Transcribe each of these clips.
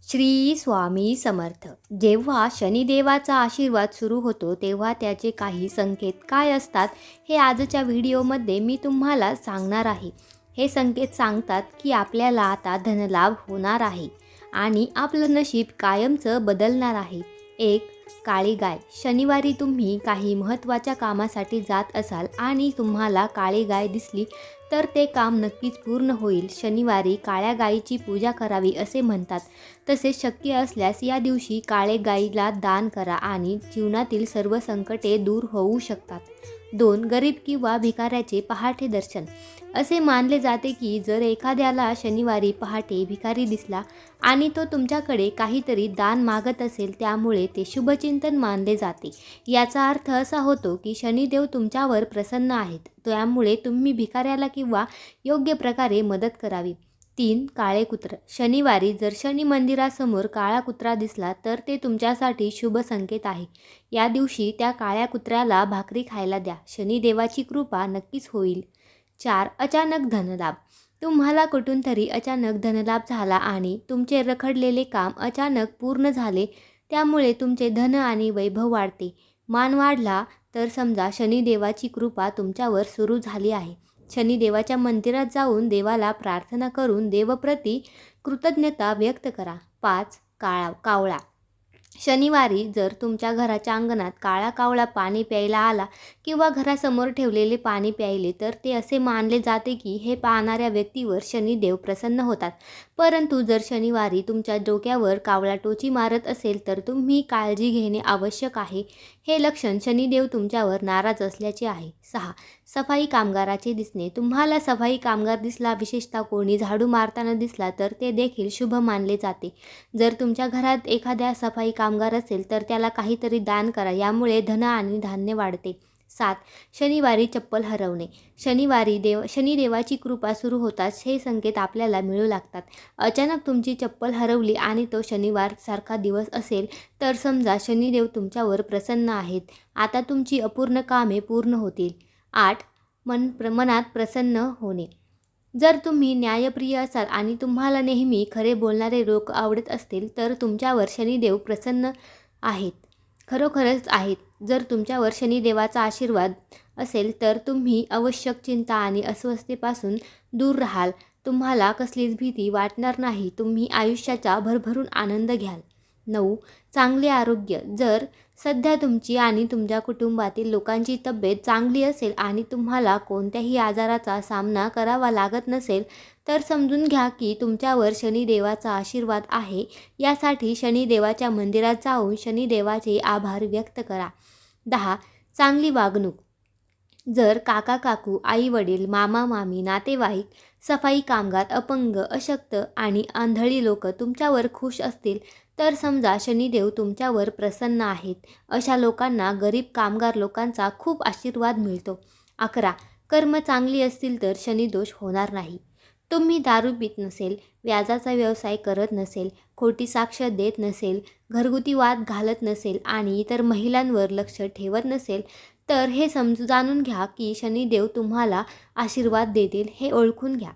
श्री स्वामी समर्थ. जेव्हा शनिदेवाचा आशीर्वाद सुरू होतो तेव्हा त्याचे काही संकेत काय असतात हे आजच्या व्हिडिओमध्ये मी तुम्हाला सांगणार आहे. हे संकेत सांगतात की आपल्याला आता धनलाभ होणार आहे आणि आपलं नशीब कायमचं बदलणार आहे. 1. काळी गाय. शनिवारी तुम्ही काही महत्त्वाच्या कामासाठी जात असाल आणि तुम्हाला काळी गाय दिसली तर ते काम नक्कीच पूर्ण होईल. शनिवारी काळ्या गायीची पूजा करावी असे म्हणतात. तसेच शक्य असल्यास या दिवशी काळे गायीला दान करा आणि जीवनातील सर्व संकटे दूर होऊ शकतात. 2. गरीब किंवा भिकाऱ्याचे पहाटे दर्शन. असे मानले जाते की जर एखाद्याला शनिवारी पहाटे भिकारी दिसला आणि तो तुमच्याकडे काहीतरी दान मागत असेल त्यामुळे ते शुभचिंतन मानले जाते. याचा अर्थ असा होतो की शनिदेव तुमच्यावर प्रसन्न आहेत, त्यामुळे तुम्ही भिकाऱ्याला किंवा योग्य प्रकारे मदत करावी. 3. काळे कुत्र. शनिवारी जर शनी मंदिरासमोर काळा कुत्रा दिसला तर ते तुमच्यासाठी शुभ संकेत आहे. या दिवशी त्या काळ्या कुत्र्याला भाकरी खायला द्या. शनिदेवाची कृपा नक्कीच होईल. 4. अचानक धनलाभ. तुम्हाला कुठून तरी अचानक धनलाभ झाला आणि तुमचे रखडलेले काम अचानक पूर्ण झाले, त्यामुळे तुमचे धन आणि वैभव वाढते. मान वाढला तर समजा शनिदेवाची कृपा तुमच्यावर सुरू झाली आहे. शनिदेवाच्या मंदिरात जाऊन देवाला प्रार्थना करून देवप्रती कृतज्ञता व्यक्त करा. 5. कावळा. शनिवारी जर तुमच्या घराच्या अंगणात काळा कावळा पाणी प्यायला आला किंवा घरासमोर ठेवलेले पाणी प्यायले तर ते असे मानले जाते की हे पाहणाऱ्या व्यक्तीवर शनिदेव प्रसन्न होतात. परंतु जर शनिवारी तुमच्या डोक्यावर कावळा टोची मारत असेल तर तुम्ही काळजी घेणे आवश्यक आहे. हे लक्षण शनिदेव तुमच्यावर नाराज असल्याचे आहे. 6. सफाई कामगाराचे दिसणे. तुम्हाला सफाई कामगार दिसला, विशेषतः कोणी झाडू मारताना दिसला तर ते देखील शुभ मानले जाते. जर तुमच्या घरात एखाद्या सफाई कामगार असेल तर त्याला काहीतरी दान करा, यामुळे धन आणि धान्य वाढते. 7. शनिवारी चप्पल हरवणे. शनिदेवाची कृपा सुरू होताच हे संकेत आपल्याला मिळू लागतात. अचानक तुमची चप्पल हरवली आणि तो शनिवार सारखा दिवस असेल तर समजा शनिदेव तुमच्यावर प्रसन्न आहेत. आता तुमची अपूर्ण कामे पूर्ण होतील. 8. मनात प्रसन्न होणे. जर तुम्ही न्यायप्रिय असाल आणि तुम्हाला नेहमी खरे बोलणारे लोक आवडत असतील तर तुमच्यावर शनिदेव प्रसन्न आहेत, खरोखरच आहेत. जर तुमच्यावर शनिदेवाचा आशीर्वाद असेल तर तुम्ही आवश्यक चिंता आणि अस्वस्थतेपासून दूर राहाल. तुम्हाला कसलीच भीती वाटणार नाही. तुम्ही आयुष्याचा भरभरून आनंद घ्याल. 9. चांगले आरोग्य. जर सध्या तुमची आणि तुमच्या कुटुंबातील लोकांची तब्येत चांगली असेल आणि तुम्हाला कोणत्याही आजाराचा सामना करावा लागत नसेल तर समजून घ्या की तुमच्यावर शनिदेवाचा आशीर्वाद आहे. यासाठी शनिदेवाच्या मंदिरात जाऊन शनिदेवाचे आभार व्यक्त करा. 10. चांगली वागणूक. जर काका काकू, आई वडील, मामा मामी, नातेवाईक, सफाई कामगार, अपंग, अशक्त आणि आंधळी लोक तुमच्यावर खुश असतील तर समजा शनिदेव तुमच्यावर प्रसन्न आहेत. अशा लोकांना गरीब कामगार लोकांचा खूप आशीर्वाद मिळतो. 11. कर्म चांगली असतील तर शनिदोष होणार नाही. तुम्ही दारू पित नसेल, व्याजाचा व्यवसाय करत नसेल, खोटी साक्ष देत नसेल, घरगुती वाद घालत नसेल आणि इतर महिलांवर लक्ष ठेवत नसेल तर हे जाणून घ्या की शनिदेव तुम्हाला आशीर्वाद देतील, हे ओळखून घ्या.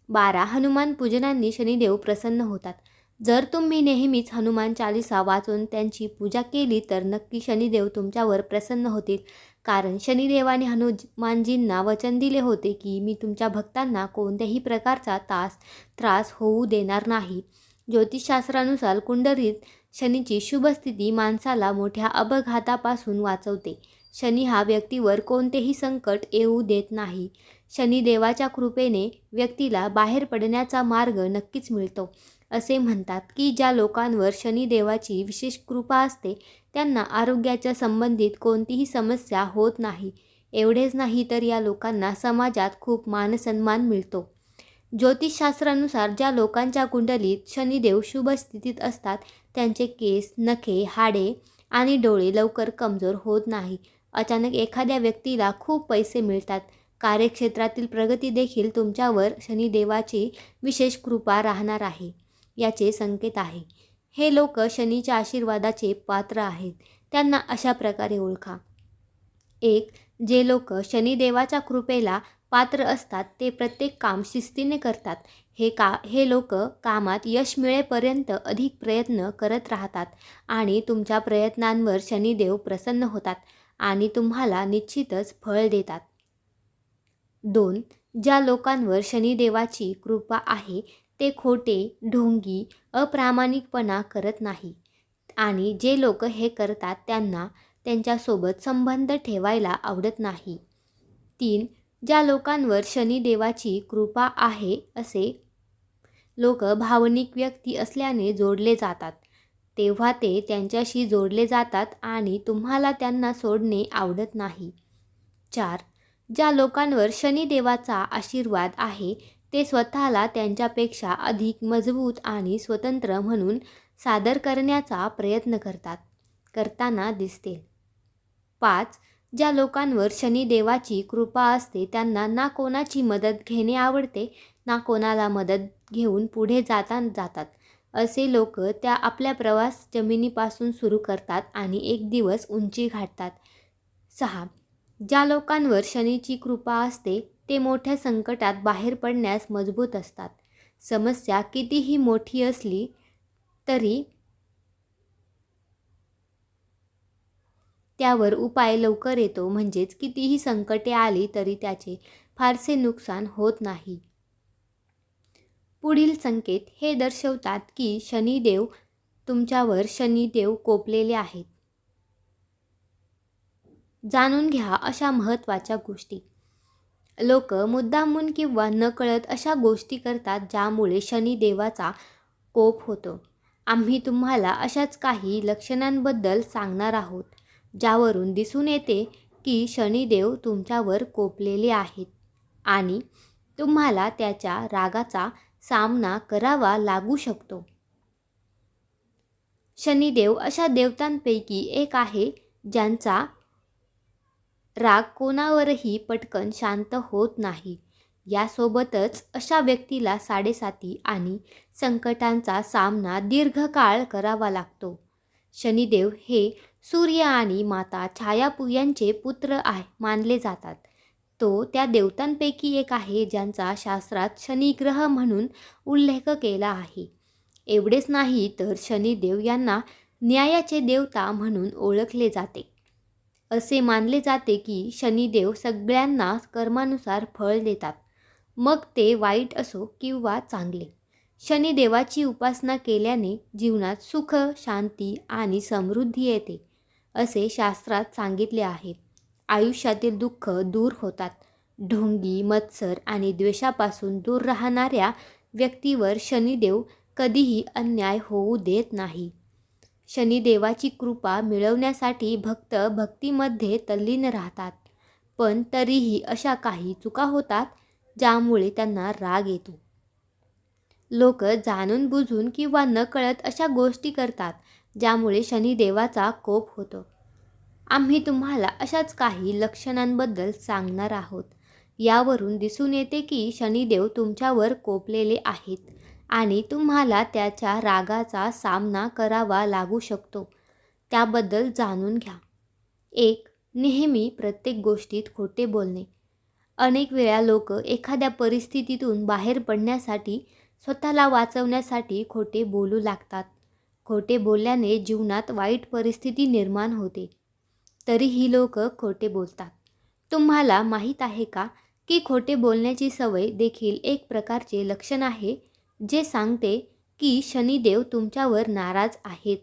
12. हनुमान पूजनांनी शनिदेव प्रसन्न होतात. जर तुम्ही नेहमीच हनुमान चालीसा वाचून त्यांची पूजा केली तर नक्की शनिदेव तुमच्यावर प्रसन्न होतील. कारण शनिदेवाने हनुमानजींना वचन दिले होते की मी तुमच्या भक्तांना कोणत्याही प्रकारचा त्रास होऊ देणार नाही. ज्योतिषशास्त्रानुसार कुंडलीत शनीची शुभ स्थिती माणसाला मोठ्या अपघातापासून वाचवते. शनी हा व्यक्तीवर कोणतेही संकट येऊ देत नाही. शनिदेवाच्या कृपेने व्यक्तीला बाहेर पडण्याचा मार्ग नक्कीच मिळतो. असे म्हणतात की ज्या लोकांवर शनिदेवाची विशेष कृपा असते त्यांना आरोग्याच्या संबंधित कोणतीही समस्या होत नाही. एवढेच नाही तर या लोकांना समाजात खूप मानसन्मान मिळतो. ज्योतिषशास्त्रानुसार ज्या लोकांच्या कुंडलीत शनिदेव शुभ स्थितीत असतात त्यांचे केस, नखे, हाडे आणि डोळे लवकर कमजोर होत नाही. अचानक एखाद्या व्यक्तीला खूप पैसे मिळतात. कार्यक्षेत्रातील प्रगती देखील तुमच्यावर शनिदेवाची विशेष कृपा राहणार आहे, याचे संकेत आहे. हे लोक शनीच्या आशीर्वादाचे पात्र आहेत. त्यांना अशा प्रकारे ओळखा. 1. जे लोक शनिदेवाच्या कृपेला पात्र असतात ते प्रत्येक काम शिस्तीने करतात. हे लोक कामात यश मिळेपर्यंत अधिक प्रयत्न करत राहतात आणि तुमच्या प्रयत्नांवर शनिदेव प्रसन्न होतात आणि तुम्हाला निश्चितच फळ देतात. 2. ज्या लोकांवर शनिदेवाची कृपा आहे ते खोटे, ढोंगी, अप्रामाणिकपणा करत नाही आणि जे लोक हे करतात त्यांना त्यांच्यासोबत संबंध ठेवायला आवडत नाही. 3. ज्या लोकांवर शनिदेवाची कृपा आहे असे लोक भावनिक व्यक्ती असल्याने जोडले जातात, तेव्हा ते त्यांच्याशी जोडले जातात आणि तुम्हाला त्यांना सोडणे आवडत नाही. 4. ज्या लोकांवर शनिदेवाचा आशीर्वाद आहे ते स्वतःला त्यांच्यापेक्षा अधिक मजबूत आणि स्वतंत्र म्हणून सादर करण्याचा प्रयत्न करताना दिसते. 5. ज्या लोकांवर शनिदेवाची कृपा असते त्यांना ना कोणाची मदत घेणे आवडते ना कोणाला मदत घेऊन पुढे जातात. असे लोक आपला प्रवास जमिनीपासून सुरू करतात आणि एक दिवस उंची गाठतात. 6. ज्या लोकांवर शनीची कृपा असते ते मोठ्या संकटात बाहेर पडण्यास मजबूत असतात. समस्या कितीही मोठी असली तरी त्यावर उपाय लवकर येतो, म्हणजेच कितीही संकटे आली तरी त्याचे फारसे नुकसान होत नाही. पुढील संकेत हे दर्शवतात की तुमच्यावर शनिदेव कोपलेले आहेत. जाणून घ्या अशा महत्त्वाच्या गोष्टी. लोक मुद्दामून किंवा नकळत अशा गोष्टी करतात ज्यामुळे शनिदेवाचा कोप होतो. आम्ही तुम्हाला अशाच काही लक्षणांबद्दल सांगणार आहोत ज्यावरून दिसून येते की शनिदेव तुमच्यावर कोपलेले आहेत आणि तुम्हाला त्याच्या रागाचा सामना करावा लागू शकतो. शनिदेव अशा देवतांपैकी एक आहे ज्यांचा राग कोणावरही पटकन शांत होत नाही. यासोबतच अशा व्यक्तीला साडेसाती आणि संकटांचा सामना दीर्घकाळ करावा लागतो. शनिदेव हे सूर्य आणि माता छाया यांचे पुत्र मानले जातात. तो त्या देवतांपैकी एक आहे ज्यांचा शास्त्रात शनिग्रह म्हणून उल्लेख केला आहे. एवढेच नाही तर शनिदेव यांना न्यायाचे देवता म्हणून ओळखले जाते. असे मानले जाते की शनिदेव सगळ्यांना कर्मानुसार फळ देतात, मग ते वाईट असो किंवा चांगले. शनिदेवाची उपासना केल्याने जीवनात सुख, शांती आणि समृद्धी येते असे शास्त्रात सांगितले आहे. आयुष्यातील दुःख दूर होतात. ढोंगी, मत्सर आणि द्वेषापासून दूर राहणाऱ्या व्यक्तीवर शनिदेव कधीही अन्याय होऊ देत नाही. शनिदेवाची कृपा मिळवण्यासाठी भक्त भक्तीमध्ये तल्लीन राहतात, पण तरीही अशा काही चुका होतात ज्यामुळे त्यांना राग येतो. लोक जाणून बुजून किंवा नकळत अशा गोष्टी करतात ज्यामुळे शनिदेवाचा कोप होतो. आम्ही तुम्हाला अशाच काही लक्षणांबद्दल सांगणार आहोत. यावरून दिसून येते की शनिदेव तुमच्यावर कोपलेले आहेत आणि तुम्हाला त्याच्या रागाचा सामना करावा लागू शकतो. त्याबद्दल जाणून घ्या. 1. नेहमी प्रत्येक गोष्टीत खोटे बोलणे. अनेक वेळा लोक एखाद्या परिस्थितीतून बाहेर पडण्यासाठी, स्वतःला वाचवण्यासाठी खोटे बोलू लागतात. खोटे बोलल्याने जीवनात वाईट परिस्थिती निर्माण होते, तरीही लोक खोटे बोलतात. तुम्हाला माहीत आहे का की खोटे बोलण्याची सवय देखील एक प्रकारचे लक्षण आहे जे सांगते की शनिदेव तुमच्यावर नाराज आहेत.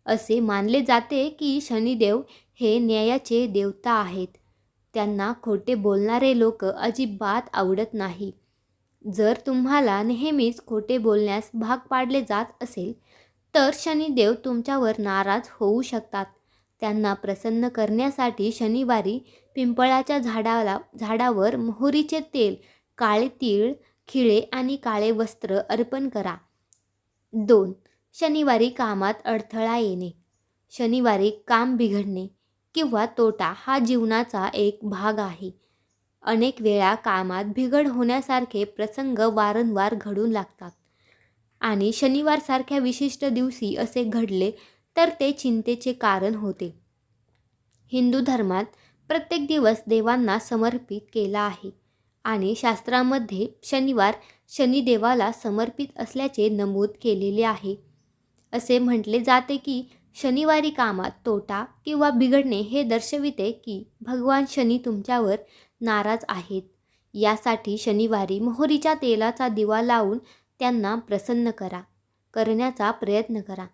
असे मानले जाते की शनिदेव हे न्यायाचे देवता आहेत. त्यांना खोटे बोलणारे लोक अजिबात आवडत नाही. जर तुम्हाला नेहमीच खोटे बोलण्यास भाग पाडले जात असेल तर शनिदेव तुमच्यावर नाराज होऊ शकतात. त्यांना प्रसन्न करण्यासाठी शनिवारी पिंपळाच्या झाडावर मोहरीचे तेल, काळे तीळ, खिळे आणि काळे वस्त्र अर्पण करा. 2. शनिवारी कामात अडथळा येणे. शनिवारी काम बिघडणे किंवा तोटा हा जीवनाचा एक भाग आहे. अनेक वेळा कामात बिघड होण्यासारखे प्रसंग वारंवार घडू लागतात आणि शनिवारसारख्या विशिष्ट दिवशी असे घडले तर ते चिंतेचे कारण होते. हिंदू धर्मात प्रत्येक दिवस देवांना समर्पित केला आहे आणि शास्त्रामध्ये शनिवार शनिदेवाला समर्पित असल्याचे नमूद केलेले आहे. असे म्हटले जाते की शनिवारी कामात तोटा किंवा बिघडणे हे दर्शविते की भगवान शनी तुमच्यावर नाराज आहेत. यासाठी शनिवारी मोहरीच्या तेलाचा दिवा लावून त्यांना प्रसन्न करण्याचा प्रयत्न करा.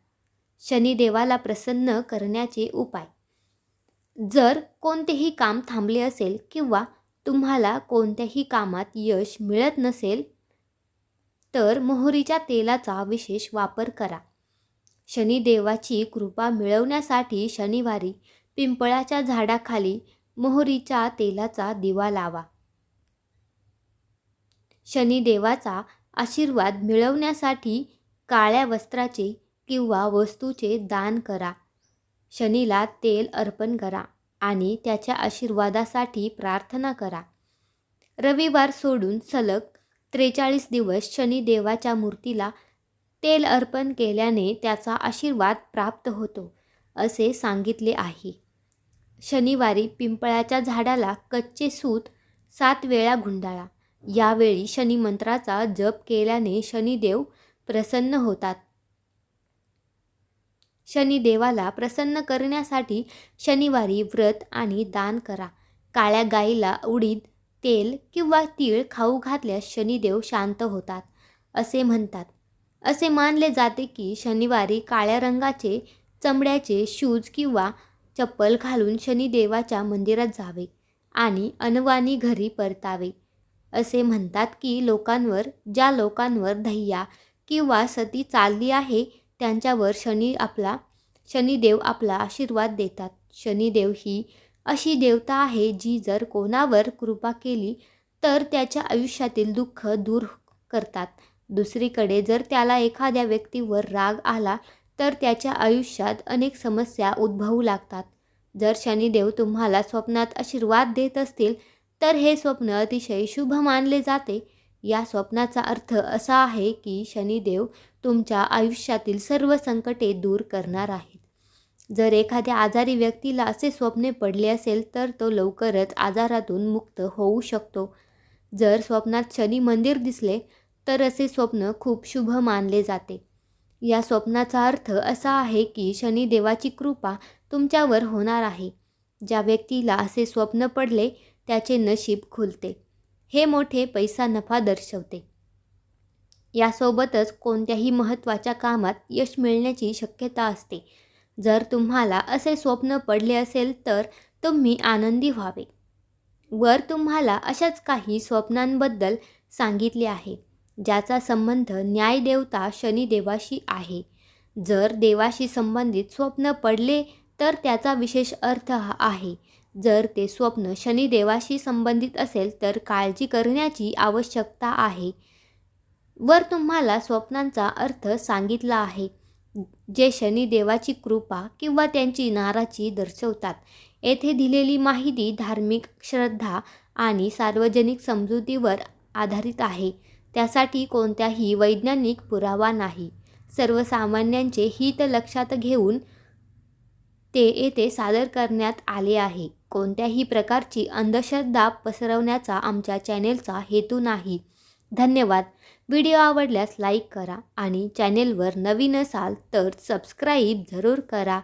शनिदेवाला प्रसन्न करण्याचे उपाय: जर कोणतेही काम थांबले असेल किंवा तुम्हाला कोणत्याही कामात यश मिळत नसेल तर मोहरीच्या तेलाचा विशेष वापर करा. शनिदेवाची कृपा मिळवण्यासाठी शनिवारी पिंपळाच्या झाडाखाली मोहरीच्या तेलाचा दिवा लावा. शनिदेवाचा आशीर्वाद मिळवण्यासाठी काळ्या वस्त्राचे किंवा वस्तूचे दान करा. शनीला तेल अर्पण करा आणि त्याच्या आशीर्वादासाठी प्रार्थना करा. रविवार सोडून सलग 43 दिवस शनिदेवाच्या मूर्तीला तेल अर्पण केल्याने त्याचा आशीर्वाद प्राप्त होतो असे सांगितले आहे. शनिवारी पिंपळाच्या झाडाला कच्चे सूत 7 वेळा गुंडाळा. यावेळी शनी मंत्राचा जप केल्याने शनिदेव प्रसन्न होतात. शनिदेवाला प्रसन्न करण्यासाठी शनिवारी व्रत आणि दान करा. काळ्या गाईला उडीद, तेल किंवा तीळ खाऊ घातल्यास शनिदेव शांत होतात असे म्हणतात. असे मानले जाते की शनिवारी काळ्या रंगाचे चमड्याचे शूज किंवा चप्पल घालून शनिदेवाच्या मंदिरात जावे आणि अनवाणी घरी परतावे. असे म्हणतात की ज्या लोकांवर दैया किंवा सती चालली आहे त्यांच्यावर शनिदेव आपला आशीर्वाद देतात. शनिदेव ही अशी देवता आहे जी जर कोणावर कृपा केली तर त्याच्या आयुष्यातील दुःख दूर करतात. दुसरीकडे जर त्याला एखाद्या व्यक्तीवर राग आला तर त्याच्या आयुष्यात अनेक समस्या उद्भवू लागतात. जर शनिदेव तुम्हाला स्वप्नात आशीर्वाद देत असतील तर हे स्वप्न अतिशय शुभ मानले जाते. या स्वप्नाचा अर्थ असा आहे की शनिदेव तुमच्या आयुष्यातील सर्व संकटे दूर करणार आहेत. जर एखाद्या आजारी व्यक्तीला असे स्वप्ने पडले असेल तर तो लवकरच आजारातून मुक्त होऊ शकतो. जर स्वप्नात शनी मंदिर दिसले तर असे स्वप्न खूप शुभ मानले जाते. या स्वप्नाचा अर्थ असा आहे की शनिदेवाची कृपा तुमच्यावर होणार आहे. ज्या व्यक्तीला असे स्वप्न पडले त्याचे नशीब खुलते. हे मोठे पैसा नफा दर्शवते. यासोबतच कोणत्याही महत्त्वाच्या कामात यश मिळण्याची शक्यता असते. जर तुम्हाला असे स्वप्न पडले असेल तर तुम्ही आनंदी व्हावे. वर तुम्हाला अशाच काही स्वप्नांबद्दल सांगितले आहे ज्याचा संबंध न्यायदेवता शनिदेवाशी आहे. जर देवाशी संबंधित स्वप्न पडले तर त्याचा विशेष अर्थ आहे. जर ते स्वप्न शनिदेवाशी संबंधित असेल तर काळजी करण्याची आवश्यकता आहे. वर तुम्हाला स्वप्नांचा अर्थ सांगितला आहे जे शनिदेवाची कृपा किंवा त्यांची नाराजी दर्शवतात. येथे दिलेली माहिती धार्मिक श्रद्धा आणि सार्वजनिक समजुतीवर आधारित आहे. त्यासाठी कोणत्याही वैज्ञानिक पुरावा नाही. सर्वसामान्यांचे हित लक्षात घेऊन ते येथे सादर करण्यात आले आहे. कोणत्याही प्रकारची अंधश्रद्धा पसरवण्याचा आमच्या चॅनेलचा हेतू नाही. धन्यवाद. व्हिडिओ आवडल्यास लाईक करा आणि चॅनेलवर नवीन असाल तर सबस्क्राईब जरूर करा.